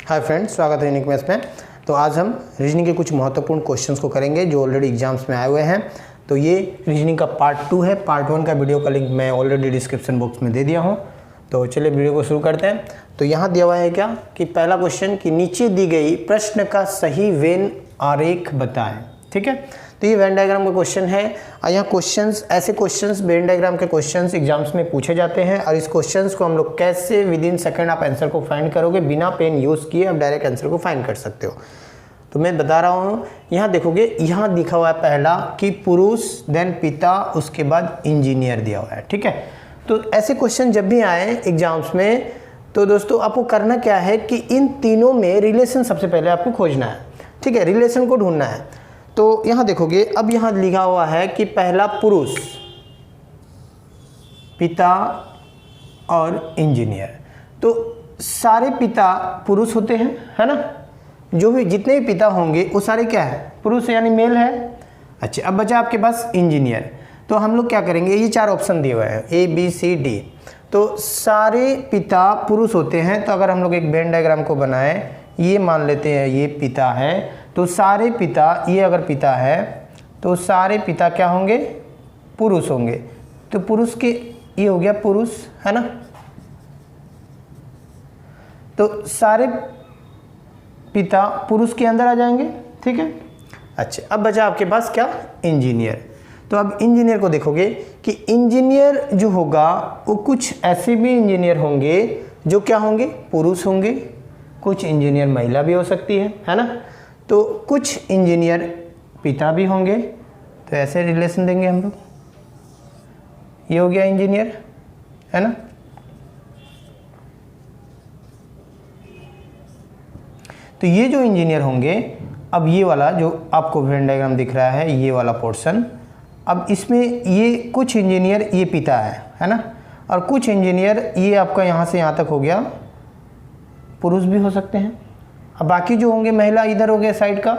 Hi friends, स्वागत है unique maths में। तो आज हम रीजनिंग के कुछ महत्वपूर्ण क्वेश्चंस को करेंगे जो ऑलरेडी एग्जाम्स में आए हुए हैं। तो ये रीजनिंग का पार्ट 2 है। पार्ट 1 का वीडियो का लिंक मैं ऑलरेडी डिस्क्रिप्शन बॉक्स में दे दिया हूँ। तो चलिए वीडियो को शुरू करते हैं। तो यहाँ दिया हुआ है क्या कि पहला क्वेश्चन कि नीचे दी गई प्रश्न का सही वेन आरेख बताएं। ठीक है, तो ये वेन डायग्राम का क्वेश्चन है और यहाँ क्वेश्चंस ऐसे क्वेश्चंस वेन डायग्राम के क्वेश्चंस एग्जाम्स में पूछे जाते हैं। और इस क्वेश्चंस को हम लोग कैसे विद इन सेकंड आप आंसर को फाइंड करोगे, बिना पेन यूज़ किए आप डायरेक्ट आंसर को फाइंड कर सकते हो। तो मैं बता रहा हूँ, यहाँ देखोगे, यहाँ लिखा हुआ है पहला कि पुरुष, देन पिता, उसके बाद इंजीनियर दिया हुआ है। ठीक है, तो ऐसे क्वेश्चन जब भी आए एग्जाम्स में तो दोस्तों आपको करना क्या है कि इन तीनों में रिलेशन सबसे पहले आपको खोजना है। ठीक है, रिलेशन को ढूंढना है। तो यहाँ देखोगे, अब यहाँ लिखा हुआ है कि पहला पुरुष, पिता और इंजीनियर। तो सारे पिता पुरुष होते हैं, है ना। जो भी जितने भी पिता होंगे वो सारे क्या है, पुरुष यानी मेल है। अच्छा, अब बचा आपके पास इंजीनियर। तो हम लोग क्या करेंगे, ये 4 ऑप्शन दिए हुए हैं A B C D। तो सारे पिता पुरुष होते हैं। तो अगर हम लोग एक वेन डायग्राम को बनाएं, ये मान लेते हैं ये पिता है। तो सारे पिता, ये अगर पिता है तो सारे पिता क्या होंगे, पुरुष होंगे। तो पुरुष के ये हो गया पुरुष, है ना। तो सारे पिता पुरुष के अंदर आ जाएंगे। ठीक है, अच्छा, अब बचा आपके पास क्या, इंजीनियर। तो अब इंजीनियर को देखोगे कि इंजीनियर जो होगा वो कुछ ऐसे भी इंजीनियर होंगे जो क्या होंगे, पुरुष होंगे। कुछ इंजीनियर महिला भी हो सकती है ना। तो कुछ इंजीनियर पिता भी होंगे। तो ऐसे रिलेशन देंगे हम लोग। ये हो गया इंजीनियर, है ना। तो ये जो इंजीनियर होंगे, अब ये वाला जो आपको वेन डायग्राम दिख रहा है, ये वाला पोर्शन, अब इसमें ये कुछ इंजीनियर ये पिता है ना। और कुछ इंजीनियर ये आपका यहाँ से यहाँ तक हो गया, पुरुष भी हो सकते हैं। अब बाकी जो होंगे महिला इधर हो गया साइड का।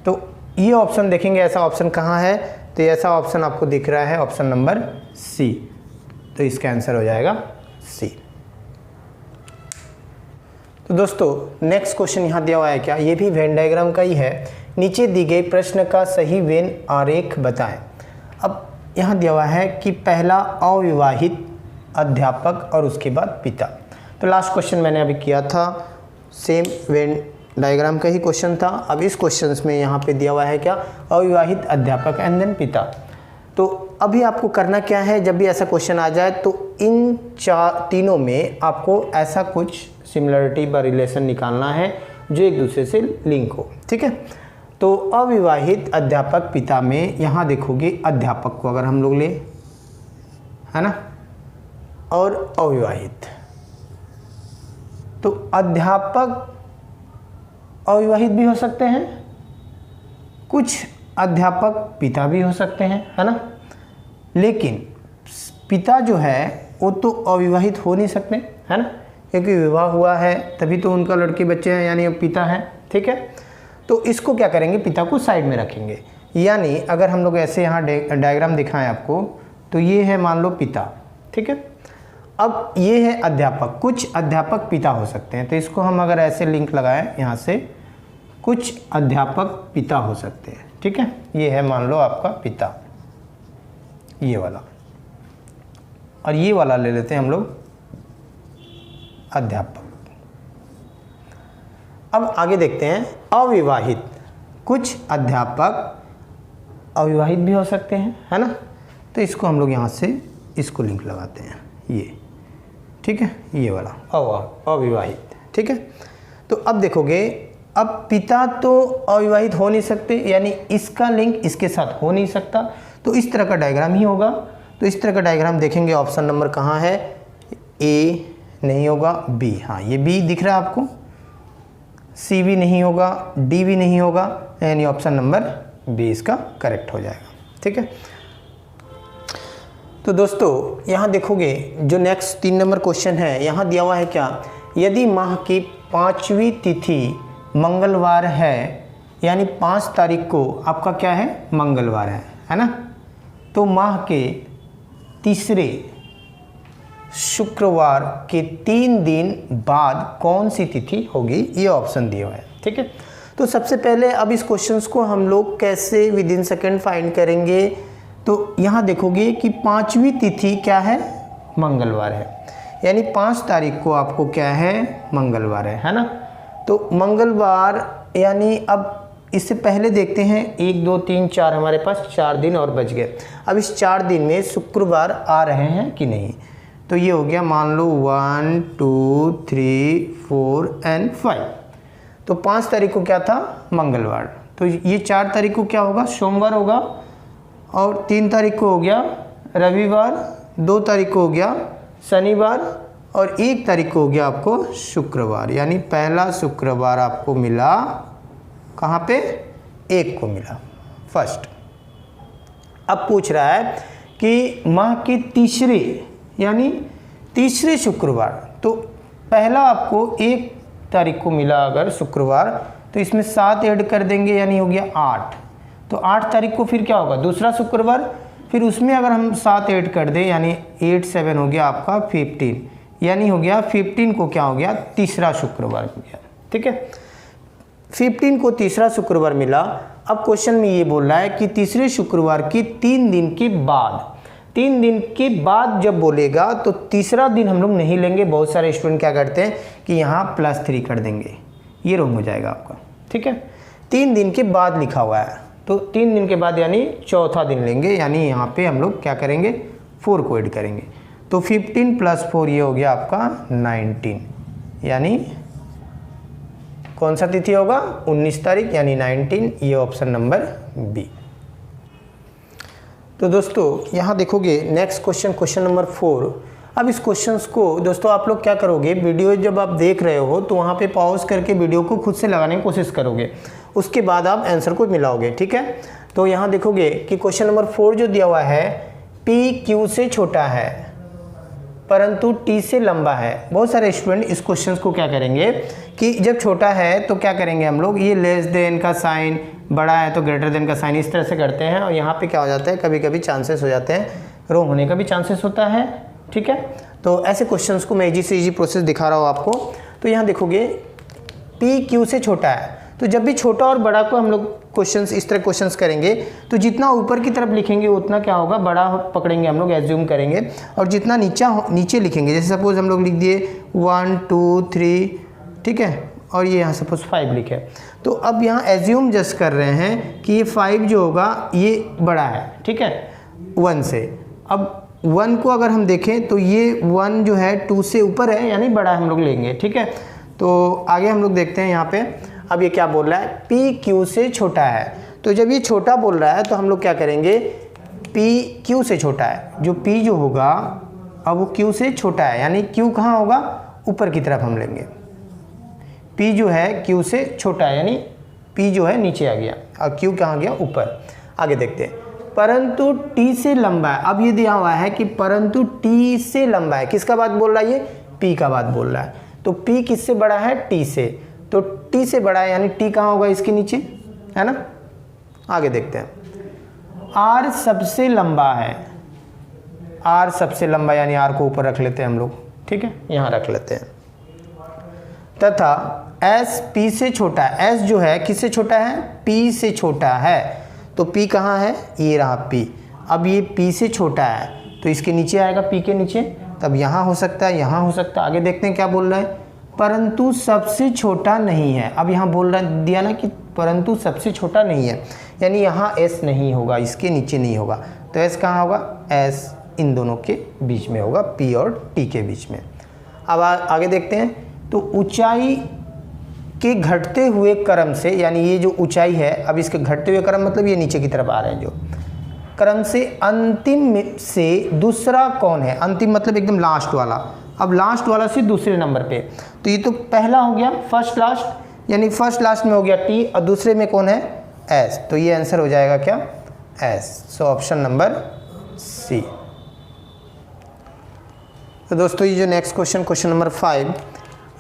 तो ये ऑप्शन देखेंगे, ऐसा ऑप्शन कहाँ है, तो ऐसा ऑप्शन आपको दिख रहा है, ऑप्शन नंबर C। तो इसका आंसर हो जाएगा C। तो दोस्तों नेक्स्ट क्वेश्चन यहाँ दिया हुआ है क्या, ये भी वेन डायग्राम का ही है। नीचे दी गई प्रश्न का सही वेन आरेख बताएं। अब यहाँ दिया हुआ है कि पहला अविवाहित, अध्यापक और उसके बाद पिता। तो लास्ट क्वेश्चन मैंने अभी किया था, सेम वेन डायग्राम का ही क्वेश्चन था। अब इस क्वेश्चन में यहाँ पे दिया हुआ है क्या, अविवाहित, अध्यापक एंड देन पिता। तो अभी आपको करना क्या है, जब भी ऐसा क्वेश्चन आ जाए तो इन तीनों में आपको ऐसा कुछ सिमिलरिटी व रिलेशन निकालना है जो एक दूसरे से लिंक हो। ठीक है, तो अविवाहित, अध्यापक, पिता में यहाँ देखोगे अध्यापक को अगर हम लोग ले, है ना, और अविवाहित। तो अध्यापक अविवाहित भी हो सकते हैं, कुछ अध्यापक पिता भी हो सकते हैं, है ना। लेकिन पिता जो है वो तो अविवाहित हो नहीं सकते, है ना, क्योंकि विवाह हुआ है तभी तो उनका लड़के बच्चे हैं, यानी पिता हैं। ठीक है, तो इसको क्या करेंगे, पिता को साइड में रखेंगे। यानी अगर हम लोग ऐसे यहाँ डायग्राम दिखाएं आपको, तो ये है मान लो पिता। ठीक है, अब ये है अध्यापक, कुछ अध्यापक पिता हो सकते हैं। तो इसको हम अगर ऐसे लिंक लगाएं यहाँ से, कुछ अध्यापक पिता हो सकते हैं। ठीक है, ये है मान लो आपका पिता, ये वाला, और ये वाला ले लेते हैं हम लोग अध्यापक। अब आगे देखते हैं अविवाहित, कुछ अध्यापक अविवाहित भी हो सकते हैं, है ना। तो इसको हम लोग यहाँ से इसको लिंक लगाते हैं, ये। ठीक है, ये वाला अविवाहित। ठीक है, तो अब देखोगे, अब पिता तो अविवाहित हो नहीं सकते, यानी इसका लिंक इसके साथ हो नहीं सकता। तो इस तरह का डायग्राम ही होगा। तो इस तरह का डायग्राम देखेंगे, ऑप्शन नंबर कहाँ है, A नहीं होगा, B, हाँ ये B दिख रहा है आपको, C भी नहीं होगा, D भी नहीं होगा, यानी ऑप्शन नंबर B इसका करेक्ट हो जाएगा। ठीक है, तो दोस्तों यहाँ देखोगे जो नेक्स्ट 3 नंबर क्वेश्चन है, यहाँ दिया हुआ है क्या, यदि माह की 5वीं तिथि मंगलवार है, यानी 5 तारीख को आपका क्या है, मंगलवार है ना। तो माह के तीसरे शुक्रवार के 3 दिन बाद कौन सी तिथि होगी, ये ऑप्शन दिए हुए हैं। ठीक है, तो सबसे पहले अब इस क्वेश्चंस को हम लोग कैसे विद इन सेकेंड फाइंड करेंगे। तो यहाँ देखोगे कि 5वीं तिथि क्या है, मंगलवार है, यानी 5 तारीख को आपको क्या है, मंगलवार है ना। तो मंगलवार यानी अब इससे पहले देखते हैं 1 2 3 4 हमारे पास 4 दिन और बच गए। अब इस 4 दिन में शुक्रवार आ रहे हैं कि नहीं, तो ये हो गया मान लो 1 2 3 4 एंड 5। तो 5 तारीख को क्या था, मंगलवार। तो ये 4 तारीख को क्या होगा, सोमवार होगा, और 3 तारीख को हो गया रविवार, 2 तारीख को हो गया शनिवार, और 1 तारीख को हो गया आपको शुक्रवार। यानी पहला शुक्रवार आपको मिला कहाँ पे, 1 को मिला, फर्स्ट। अब पूछ रहा है कि माह के तीसरे यानी तीसरे शुक्रवार, तो पहला आपको 1 तारीख को मिला अगर शुक्रवार, तो इसमें 7 ऐड कर देंगे यानी हो गया 8। तो 8 तारीख को फिर क्या होगा, दूसरा शुक्रवार, फिर उसमें अगर हम 7 ऐड कर दें यानी 8 7 हो गया आपका 15, यानी हो गया 15 को क्या हो गया, तीसरा शुक्रवार हो गया। ठीक है, 15 को तीसरा शुक्रवार मिला। अब क्वेश्चन में ये बोल रहा है कि तीसरे शुक्रवार के 3 दिन के बाद, 3 दिन के बाद जब बोलेगा तो तीसरा दिन हम लोग नहीं लेंगे। बहुत सारे स्टूडेंट क्या करते हैं कि यहाँ +3 कर देंगे, ये रॉन्ग हो जाएगा आपका। ठीक है, 3 दिन के बाद लिखा हुआ है, तो 3 दिन के बाद यानी चौथा दिन लेंगे, यानी यहाँ पे हम लोग क्या करेंगे, 4 को ऐड करेंगे। तो 15 + 4 ये हो गया आपका 19, यानी कौन सा तिथि होगा, 19 तारीख यानी 19, ये ऑप्शन नंबर बी। तो दोस्तों यहाँ देखोगे नेक्स्ट क्वेश्चन, क्वेश्चन नंबर 4। अब इस क्वेश्चंस को दोस्तों आप लोग क्या करोगे, वीडियो जब आप देख रहे हो तो वहाँ पे पॉज करके वीडियो को खुद से लगाने की कोशिश करोगे, उसके बाद आप आंसर को मिलाओगे। ठीक है, तो यहाँ देखोगे कि क्वेश्चन नंबर 4 जो दिया हुआ है, P Q से छोटा है परंतु T से लंबा है। बहुत सारे स्टूडेंट इस क्वेश्चन को क्या करेंगे कि जब छोटा है तो क्या करेंगे हम लोग, ये लेस देन का साइन, बड़ा है तो ग्रेटर देन का साइन, इस तरह से करते हैं, और यहाँ पे क्या हो जाता है, कभी कभी चांसेस हो जाते हैं रॉन्ग होने का भी चांसेस होता है। ठीक है, तो ऐसे क्वेश्चंस को मैं इजी से इजी प्रोसेस दिखा रहा हूँ आपको। तो यहाँ देखोगे P Q से छोटा है, तो जब भी छोटा और बड़ा को हम लोग क्वेश्चंस इस तरह क्वेश्चंस करेंगे, तो जितना ऊपर की तरफ लिखेंगे उतना क्या होगा, बड़ा पकड़ेंगे हम लोग, एज्यूम करेंगे, और जितना नीचे लिखेंगे, जैसे सपोज हम लोग लिख दिए 1 2 3, ठीक है, और ये यहाँ सपोज 5 लिखे, तो अब यहाँ एज्यूम जस्ट कर रहे हैं कि ये 5 जो होगा ये बड़ा है, ठीक है, 1 से। अब 1 को अगर हम देखें तो ये 1 जो है 2 से ऊपर है, यानी बड़ा हम लोग लेंगे। ठीक है, तो आगे हम लोग देखते हैं यहाँ पे। अब ये क्या बोल रहा है, P Q से छोटा है, तो जब ये छोटा बोल रहा है तो हम लोग क्या करेंगे, P Q से छोटा है, जो P जो होगा अब वो Q से छोटा है, यानी Q कहाँ होगा, ऊपर की तरफ हम लेंगे। P जो है Q से छोटा है, यानी P जो है नीचे आ गया और Q कहाँ गया, ऊपर। आगे देखते हैं, परंतु T से लंबा है। अब ये दिया हुआ है कि परंतु T से लंबा है, किसका बात बोल रहा है, ये P का बात बोल रहा है। तो P किससे बड़ा है, T से, तो T से बड़ा है, यानी T कहाँ होगा, इसके नीचे, है ना। आगे देखते हैं, R सबसे लंबा है, R सबसे लंबा, यानी R को ऊपर रख लेते हैं हम लोग, ठीक है, यहाँ रख लेते हैं। तथा S P से छोटा है, S जो है किससे छोटा है, P से छोटा है, तो P कहाँ है, ये रहा P। अब ये P से छोटा है तो इसके नीचे आएगा, P के नीचे, तब यहाँ हो सकता है, यहाँ हो सकता है। आगे देखते हैं क्या बोल रहा है, परंतु सबसे छोटा नहीं है। अब यहाँ बोल रहा दिया ना कि परंतु सबसे छोटा नहीं है, यानी यहाँ S नहीं होगा, इसके नीचे नहीं होगा, तो S कहाँ होगा, S इन दोनों के बीच में होगा, P और T के बीच में। अब आगे देखते हैं, तो ऊंचाई के घटते हुए क्रम से, यानी ये जो ऊंचाई है, अब इसके घटते हुए क्रम मतलब ये नीचे की तरफ आ रहे हैं जो क्रम से, अंतिम से दूसरा कौन है, अंतिम मतलब एकदम लास्ट वाला। अब लास्ट वाला से दूसरे नंबर पे, तो ये तो पहला हो गया, फर्स्ट लास्ट, यानी फर्स्ट लास्ट में हो गया T और दूसरे में कौन है, S, तो ये आंसर हो जाएगा क्या, S। So option number C। तो दोस्तों ये जो नेक्स्ट क्वेश्चन, क्वेश्चन नंबर 5,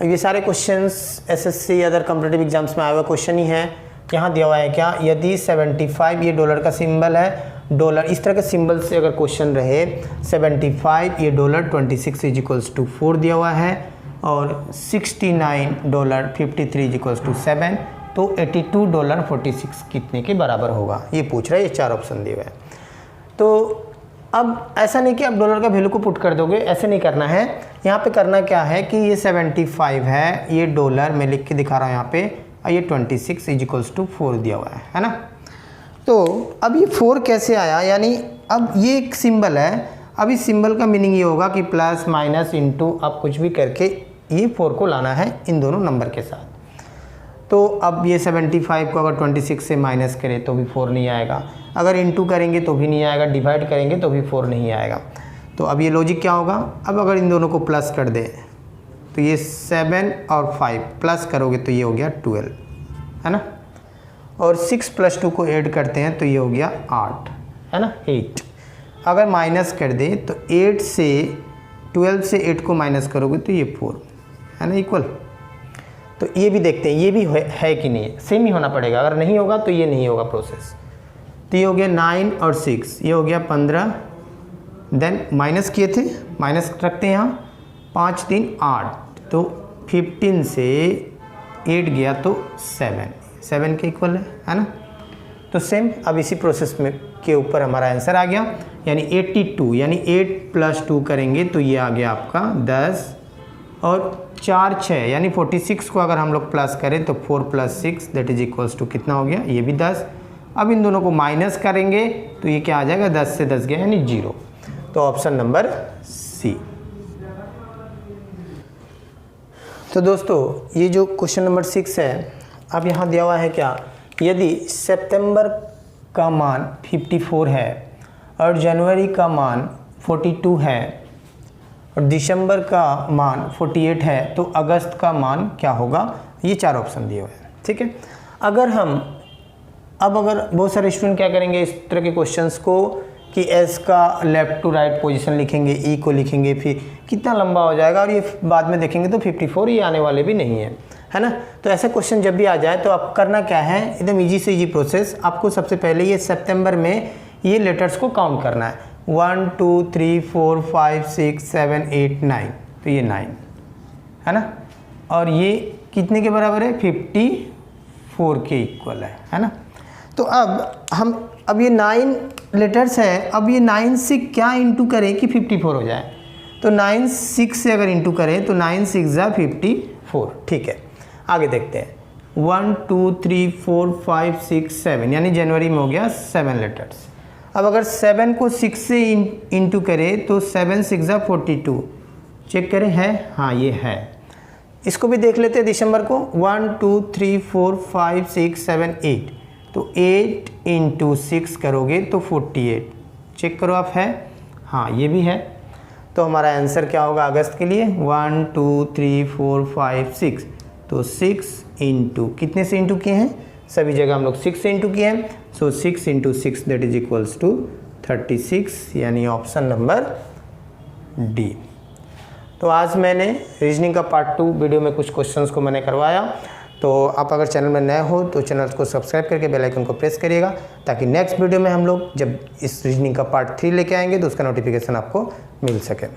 ये सारे questions SSC other competitive exams में आए हुए क्वेश्चन ही हैं। यहाँ दिया हुआ है क्या, यदि 75, ये डॉलर का सिंबल है, डॉलर इस तरह के सिंबल से अगर क्वेश्चन रहे 75 ये डॉलर 26 इज इक्वल्स टू 4 दिया हुआ है और $69.53 इज इक्वल्स टू 7 तो $82.46 कितने के बराबर होगा, ये पूछ रहा है। ये 4 ऑप्शन दिए हुए हैं। तो अब ऐसा नहीं कि आप डॉलर का वैल्यू को पुट कर दोगे, ऐसे नहीं करना है। यहाँ पे करना क्या है कि ये 75 है, ये डॉलर मैं लिख के दिखा रहा हूँ यहाँ पे, और ये 26 इज इक्वल्स टू 4 दिया हुआ है ना। तो अब ये 4 कैसे आया, यानी अब ये एक सिंबल है, अब इस सिंबल का मीनिंग ये होगा कि प्लस माइनस इंटू आप कुछ भी करके ये 4 को लाना है इन दोनों नंबर के साथ। तो अब ये 75 को अगर 26 से माइनस करें तो भी 4 नहीं आएगा, अगर इंटू करेंगे तो भी नहीं आएगा, डिवाइड करेंगे तो भी 4 नहीं आएगा। तो अब ये लॉजिक क्या होगा, अब अगर इन दोनों को प्लस कर दें तो ये 7 और 5 प्लस करोगे तो ये हो गया 12 है ना, और 6 + 2 को ऐड करते हैं तो ये हो गया 8 है ना, 8। अगर माइनस कर दें तो 8 से 12 से 8 को माइनस करोगे तो ये 4 है ना, इक्वल। तो ये भी देखते हैं ये भी है कि नहीं है, सेम ही होना पड़ेगा, अगर नहीं होगा तो ये नहीं होगा प्रोसेस। तो ये हो गया 9 और 6, ये हो गया 15, देन माइनस किए थे, माइनस रखते हैं यहाँ, 5 3 8, तो 15 से 8 गया तो 7 के इक्वल है ना। तो सेम अब इसी प्रोसेस में के ऊपर हमारा आंसर आ गया, यानी 82, यानी 8 + 2 करेंगे तो ये आ गया आपका 10 और 4 6, यानी 46 को अगर हम लोग प्लस करें तो 4 + 6 दैट इज इक्वल्स टू कितना हो गया, ये भी 10। अब इन दोनों को माइनस करेंगे तो ये क्या आ जाएगा, 10 से 10 गया यानी 0। तो ऑप्शन नंबर सी। तो दोस्तों ये जो क्वेश्चन नंबर 6 है, अब यहाँ दिया हुआ है क्या, यदि सितंबर का मान 54 है और जनवरी का मान 42 है और दिसंबर का मान 48 है तो अगस्त का मान क्या होगा, ये 4 ऑप्शन दिए हुए हैं। ठीक है, अगर बहुत सारे स्टूडेंट क्या करेंगे इस तरह के क्वेश्चंस को कि एस का लेफ्ट टू राइट पोजीशन लिखेंगे, ई को लिखेंगे, फिर कितना लंबा हो जाएगा और ये बाद में देखेंगे तो 54 ये आने वाले भी नहीं है ना। तो ऐसे क्वेश्चन जब भी आ जाए तो आप करना क्या है, एकदम इजी से इजी प्रोसेस। आपको सबसे पहले ये सितंबर में ये लेटर्स को काउंट करना है, 1 2 3 4 5 6 7 8 9, तो ये 9 है ना, और ये कितने के बराबर है, 54 के इक्वल है ना। तो अब ये 9 लेटर्स हैं, अब ये 9 से क्या इंटू करें कि 54 हो जाए, तो 9 6 से अगर इंटू करें तो 9 6 = 54। ठीक है, आगे देखते हैं, 1 2 3 4 5 6 7, यानी जनवरी में हो गया 7 लेटर्स। अब अगर 7 को 6 से इंटू करें तो 7 6 = 42, चेक करें है, हाँ ये है। इसको भी देख लेते हैं दिसंबर को, 1 2 3 4 5 6 7 8, तो 8 × 6 करोगे तो 48, चेक करो आप, है, हाँ ये भी है। तो हमारा आंसर क्या होगा अगस्त के लिए, 1 2 3 4 5 6, तो 6 × कितने से इंटू किए हैं, सभी जगह हम लोग 6 से इंटू किए हैं, सो 6 × 6 दैट इज इक्वल्स टू 36, यानी ऑप्शन नंबर डी। तो आज मैंने रीजनिंग का पार्ट 2 वीडियो में कुछ क्वेश्चंस को मैंने करवाया। तो आप अगर चैनल में नए हो तो चैनल को सब्सक्राइब करके बेल आइकन को प्रेस करिएगा, ताकि नेक्स्ट वीडियो में हम लोग जब इस रीजनिंग का पार्ट 3 लेके आएंगे तो उसका नोटिफिकेशन आपको मिल सके।